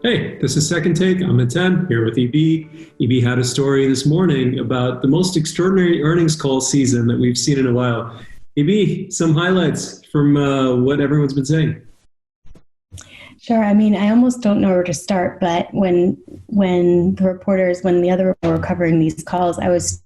Hey, this is Second Take. I'm Hiten here with EB. EB had a story this morning about the most extraordinary earnings call season that we've seen in a while. EB, some highlights from what everyone's been saying. Sure. I mean, I almost don't know where to start, but when the other reporters were covering these calls, I was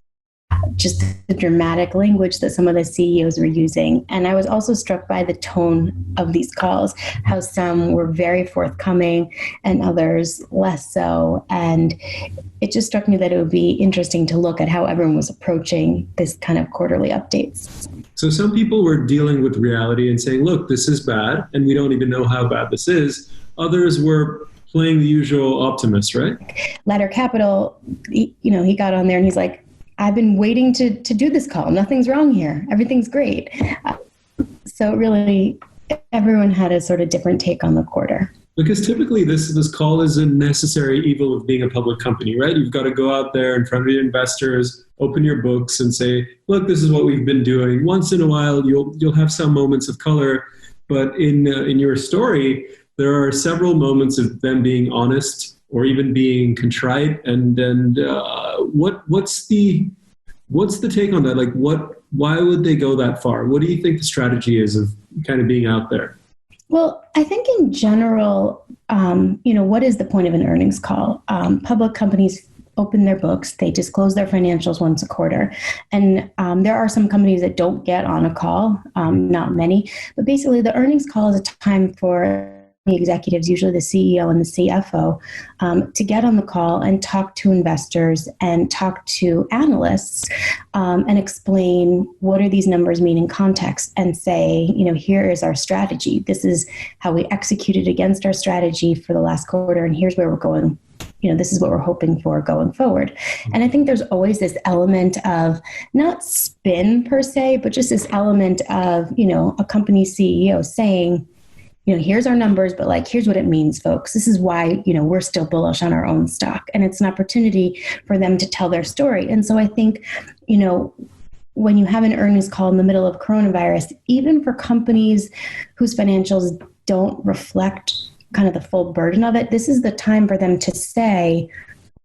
just the dramatic language that some of the CEOs were using. And I was also struck by the tone of these calls, how some were very forthcoming and others less so. And it just struck me that it would be interesting to look at how everyone was approaching this kind of quarterly updates. So some people were dealing with reality and saying, look, this is bad, and we don't even know how bad this is. Others were playing the usual optimist, right? Ladder Capital, he got on there and he's like, I've been waiting to do this call. Nothing's wrong here. Everything's great. So really, everyone had a sort of different take on the quarter. Because typically this call is a necessary evil of being a public company, right? You've got to go out there in front of your investors, open your books and say, look, this is what we've been doing. Once in a while, you'll have some moments of color. But in your story, there are several moments of them being honest or even being contrite. And what's the take on that? Like, why would they go that far? What do you think the strategy is of kind of being out there? Well, I think in general, what is the point of an earnings call? Public companies open their books, they disclose their financials once a quarter. And there are some companies that don't get on a call, not many, but basically the earnings call is a time for the executives, usually the CEO and the CFO, to get on the call and talk to investors and talk to analysts and explain what do these numbers mean in context and say, here is our strategy. This is how we executed against our strategy for the last quarter, and here's where we're going. This is what we're hoping for going forward. And I think there's always this element of not spin per se, but just this element of, a company CEO saying, here's our numbers, but here's what it means, folks. This is why, we're still bullish on our own stock. And it's an opportunity for them to tell their story. And so I think, when you have an earnings call in the middle of coronavirus, even for companies whose financials don't reflect kind of the full burden of it, this is the time for them to say,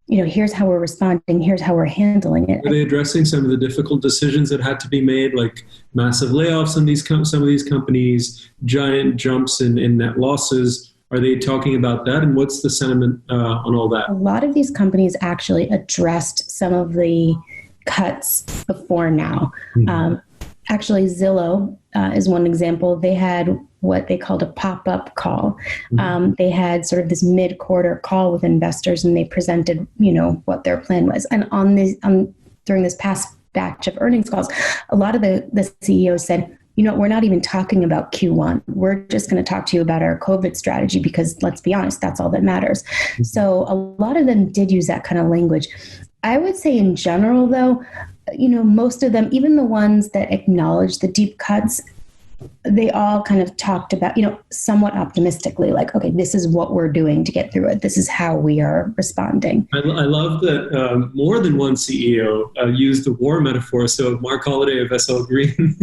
here's how we're responding, here's how we're handling it. Are they addressing some of the difficult decisions that had to be made, like massive layoffs in some of these companies, giant jumps in net losses? Are they talking about that? And what's the sentiment on all that? A lot of these companies actually addressed some of the cuts before now. Mm-hmm. Actually, Zillow is one example. They had what they called a pop-up call. Mm-hmm. They had sort of this mid-quarter call with investors, and they presented, what their plan was. And during this past batch of earnings calls, a lot of the CEOs said, we're not even talking about Q1. We're just going to talk to you about our COVID strategy because, let's be honest, that's all that matters. Mm-hmm. So a lot of them did use that kind of language. I would say in general, though, most of them, even the ones that acknowledge the deep cuts, they all kind of talked about, somewhat optimistically, like, okay, this is what we're doing to get through it. This is how we are responding. I love that more than one CEO used the war metaphor. So Mark Holliday of SL Green,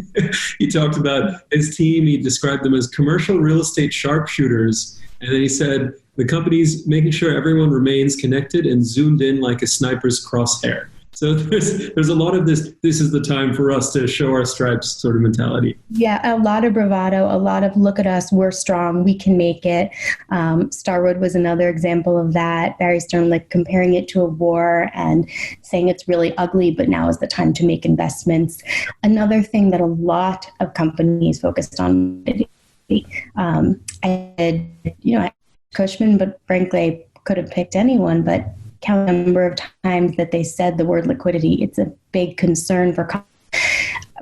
he talked about his team. He described them as commercial real estate sharpshooters. And then he said, the company's making sure everyone remains connected and zoomed in like a sniper's crosshair. So there's a lot of this is the time for us to show our stripes sort of mentality. Yeah, a lot of bravado, a lot of look at us, we're strong, we can make it. Starwood was another example of that. Barry Stern, comparing it to a war and saying it's really ugly, but now is the time to make investments. Another thing that a lot of companies focused on, I had, Cushman, but frankly, I could have picked anyone, but count the number of times that they said the word liquidity. It's a big concern for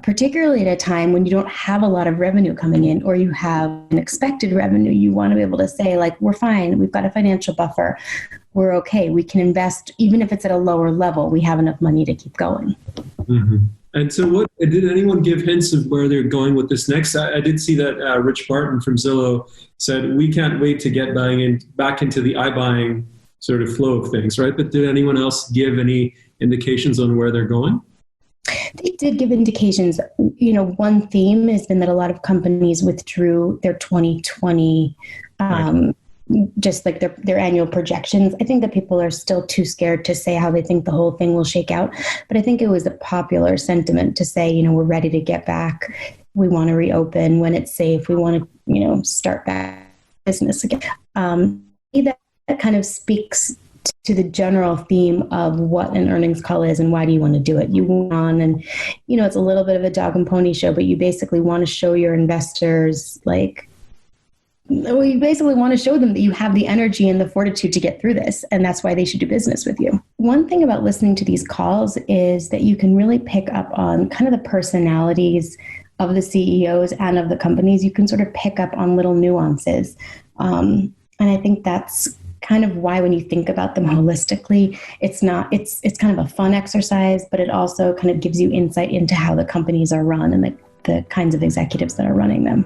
particularly at a time when you don't have a lot of revenue coming in or you have an expected revenue. You want to be able to say, we're fine. We've got a financial buffer. We're okay. We can invest, even if it's at a lower level, we have enough money to keep going. Mm-hmm. And so did anyone give hints of where they're going with this next? I did see that Rich Barton from Zillow said, we can't wait to get back into the iBuying sort of flow of things, right? But did anyone else give any indications on where they're going? They did give indications. One theme has been that a lot of companies withdrew their 2020 just like their annual projections. I think that people are still too scared to say how they think the whole thing will shake out. But I think it was a popular sentiment to say, we're ready to get back. We want to reopen when it's safe. We want to, start back business again. That kind of speaks to the general theme of what an earnings call is and why do you want to do it. You want on and, it's a little bit of a dog and pony show, but you basically want to show your investors you basically want to show them that you have the energy and the fortitude to get through this. And that's why they should do business with you. One thing about listening to these calls is that you can really pick up on kind of the personalities of the CEOs and of the companies. You can sort of pick up on little nuances. And I think that's kind of why when you think about them holistically, it's kind of a fun exercise, but it also kind of gives you insight into how the companies are run and the kinds of executives that are running them.